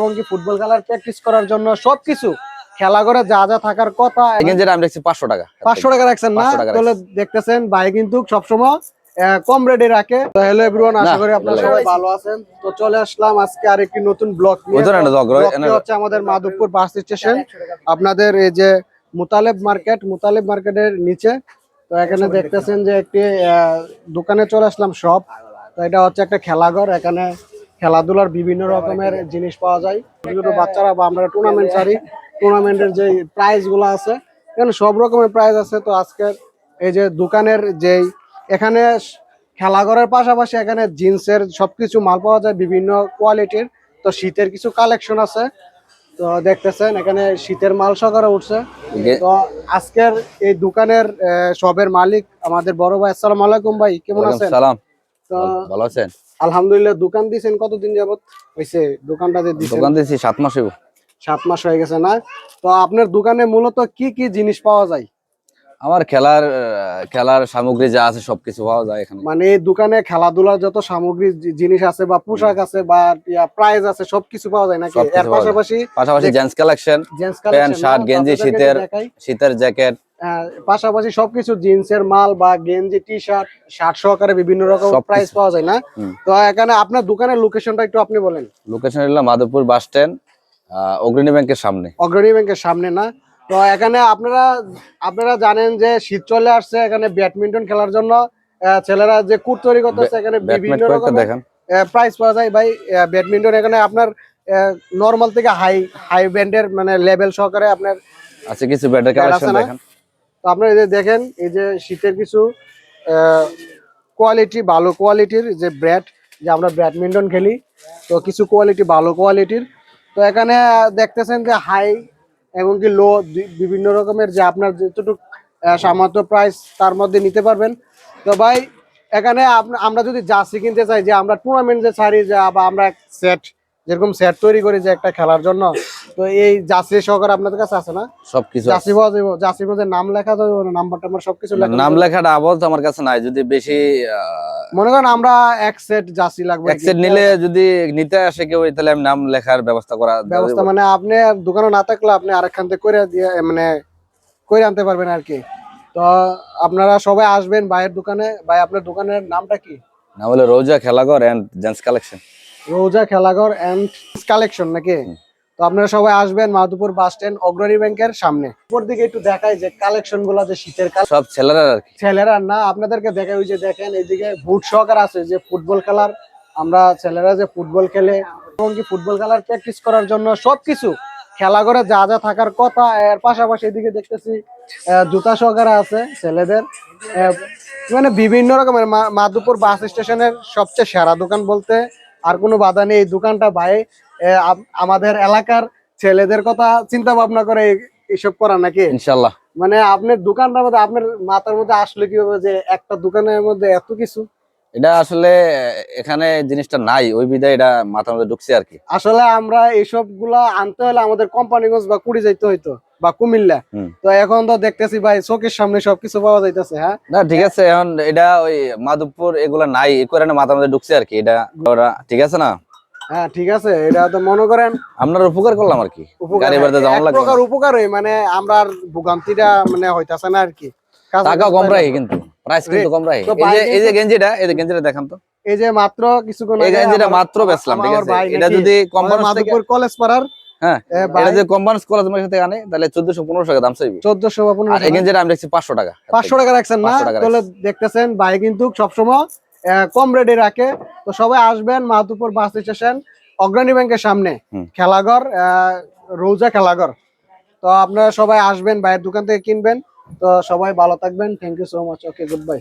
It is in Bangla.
এবং কি ফুটবল খেলার প্র্যাকটিস করার জন্য সবকিছু খেলা করে যা যা থাকার কথা। যেটা আমি দেখছি 500 টাকা 500 টাকা রাখছেন না? তাহলে দেখতেছেন ভাই কিন্তু সবসময় কম রেটে রাখে। তো হ্যালো এভরিওয়ান, আশা করি আপনারা সবাই ভালো আছেন। তো চলে আসলাম আজকে আরেকটি নতুন ব্লগ নিয়ে। ব্লগটি হচ্ছে আমাদের মাধবপুর বাস স্টেশন, আপনাদের এই যে মুতালেব মার্কেটের নিচে। তো এখানে দেখতেছেন যে একটি দোকানে চলে আসলাম শপ। তো এটা হচ্ছে একটা খেলাঘর, এখানে খেলাধুলার বিভিন্ন রকমের জিনিস পাওয়া যায়। ছোট বাচ্চারা বা আমরা টুর্নামেন্টের যে প্রাইজ গুলো আছে, এখানে সব রকমের প্রাইজ আছে। তো আজকের এই যে দোকানের যেই এখানে খেলাঘরের পাশাপাশি এখানে জিন্সের সবকিছু মাল পাওয়া যায় বিভিন্ন কোয়ালিটির। তো শীতের কিছু কালেকশন আছে, তো দেখতেছেন এখানে শীতের মাল সহকারে উঠছে। তো আজকের এই দোকানের শপের মালিক আমাদের বড় ভাই। আসসালামু আলাইকুম ভাই, কেমন আছেন? তো ভালো আছেন? আলহামদুলিল্লাহ। দোকান দিয়েছেন কতদিন যাবত হয়েছে? দোকানটা যে দিয়েছেন? দোকান দিয়েছি 7 মাস হইব। 7 মাস হয়ে গেছে না? তো আপনার দোকানে মূলত কি কি জিনিস পাওয়া যায়? আমার খেলার সামগ্রী যা আছে সবকিছু পাওয়া যায় এখানে। মানে এই দোকানে খেলাধুলার যত সামগ্রী জিনিস আছে বা পোশাক আছে বা প্রাইজ আছে সবকিছু পাওয়া যায় নাকি? এর পাশাপাশি জেন্টস কালেকশন, প্যান্ট শার্ট গেঞ্জি, শীতের জ্যাকেট, পাশাপাশি সবকিছু জিন্সের মাল বা গেঞ্জি টি শার্ট সহকারে বিভিন্ন রকম প্রাইস পাওয়া যায় না? তো এখানে আপনার দোকানের লোকেশনটা একটু আপনি বলেন। লোকেশন হলো মাধবপুর বাস স্ট্যান্ড, অগ্রণী ব্যাংকের সামনে না? তো এখানে আপনারা জানেন যে শীত চলে আসছে, এখানে ব্যাডমিন্টন খেলার জন্য ছেলেরা যে কোর্ট তৈরি করতেছে, এখানে বিভিন্ন রকমের প্রাইস পাওয়া যায় ভাই। ব্যাডমিন্টন এখানে আপনার নরমাল থেকে হাই ব্যান্ডের মানে লেভেল সহকারে আপনার আছে কিছু ব্যাটের কালেকশন দেখেন। তো আপনারা এই যে দেখেন, এই যে শীতের কিছু ভালো কোয়ালিটির যে ব্যাট, যে আমরা ব্যাডমিন্টন খেলি, তো কিছু ভালো কোয়ালিটির। তো এখানে দেখতেছেন যে হাই এবং কি লো বিভিন্ন রকমের, যে আপনার যতটুকু সামর্থ্য প্রাইস তার মধ্যে নিতে পারবেন। তো ভাই এখানে আমরা যদি জার্সি কিনতে চাই, যে আমরা টুর্নামেন্ট যে ছাড়ি, যে বা আমরা যেরকম সেট তৈরি করি যে একটা খেলার জন্য, তো এই জার্সি সহকারে আপনাদের কাছে আছে না? সবকিছু জার্সি পাওয়া যাবে? জার্সির মধ্যে নাম লেখা যাবে, নাম্বার টাম্বার সবকিছু লেখা? নাম লেখাটা আপাতত আমার কাছে নাই। যদি বেশি মনে করেন আমরা এক সেট জার্সি লাগবে, এক সেট নিলে যদি নিতে আসে কেউ, তাহলে আমি নাম লেখার ব্যবস্থা মানে আপনি দোকানে না থাকলে আপনি আরেকখান থেকে করে দিয়ে মানে করে আনতে পারবেন আর কি। তো আপনারা সবাই আসবেন ভাইয়ের দোকানে। ভাই আপনার দোকানের নামটা কি? নাম হলো রোজা খেলাঘর এন্ড জেন্টস কালেকশন। রোজা খেলাঘর এন্ড কালেকশন নাকি? তো আপনারা সবাই আসবেন মাধবপুর বাস স্ট্যান্ড, অগ্রণী ব্যাংকের সামনে। উপর দিকে একটু দেখাই যে কালেকশন গুলা, যে শীতের সব ছেলেরা আর কি। ছেলেরা না, আপনাদেরকে দেখাই। ওই যে দেখেন এইদিকে বুট সহকার আছে, যে ফুটবল খেলার, আমরা ছেলেরা যে ফুটবল খেলে এবং কি ফুটবল খেলার প্র্যাকটিস করার জন্য সবকিছু খেলা করে যা যা থাকার কথা। এর পাশাপাশি এদিকে দেখতেছি জুতা সহকারে আছে ছেলেদের। মানে বিভিন্ন রকমের মাধবপুর বাস স্টেশনের সবচেয়ে সেরা দোকান বলতে আর কোনো বাধা নেই। এই দোকানটা ভাই আমাদের এলাকার ছেলেদের কথা চিন্তা ভাবনা করে এইসব করা নাকি? ইনশাআল্লাহ। মানে আপনার দোকানটার মধ্যে আপনার মাথার মধ্যে আসলে কিভাবে যে একটা দোকানের মধ্যে এত কিছু? এটা আসলে এখানে জিনিসটা নাই, ওই বিধায় এটা মাথার মধ্যে ঢুকছে আর কি। আসলে আমরা এইসব গুলা আনতে হলে আমাদের কোম্পানিগঞ্জ বা কুড়ি যাইতে হইতো বা কুমিল্লা। তো এখন তো দেখতেছি ভাই চোখের সামনে সবকিছু পাওয়া যাইতেছে। হ্যাঁ না ঠিক আছে, এখন এটা ওই মাধবপুর এগুলা নাই, এই কারণে মাথার মধ্যে ঢুকছে আর কি। এটা ঠিক আছে না? হ্যাঁ ঠিক আছে, এটা তো মনে করেন আপনার উপকার করলাম আর কি। গাড়ি ভাড়াতে যাওয়া লাগবে, প্রকার উপকারই, মানে আমরা ভোগান্তিটা মানে হইতাছে না আর কি। টাকা কম রাখি কিন্তু প্রাইস কিন্তু কম রাখি। এই যে গেঞ্জিটা দেখান তো। এই যে মাত্র কিছুক্ষণ আগে এই গেঞ্জিটা মাত্র বেচলাম, ঠিক আছে? এটা যদি কোম্পানি থেকে কলেজ পাড়ার, হ্যাঁ এটা যদি কোম্পানি কলেজ থেকে আনে তাহলে 1400-1500 টাকা দাম চাইবে। 1400 বা 1500। আর এই গেঞ্জিটা আমি দেখছি 500 টাকা। 500 টাকা রাখছেন না? তাহলে দেখতেছেন ভাই কিন্তু সবসময় কম রেটে রাখে। তো সবাই আসবেন মাধবপুর বাস স্টেশন, অগ্রণী ব্যাংকের সামনে খেলাঘর, রোজা খেলাঘর। তো আপনারা সবাই আসবেন, ভাইয়ের দোকান থেকে কিনবেন। তো সবাই ভালো থাকবেন। Thank you so much. Okay, good by.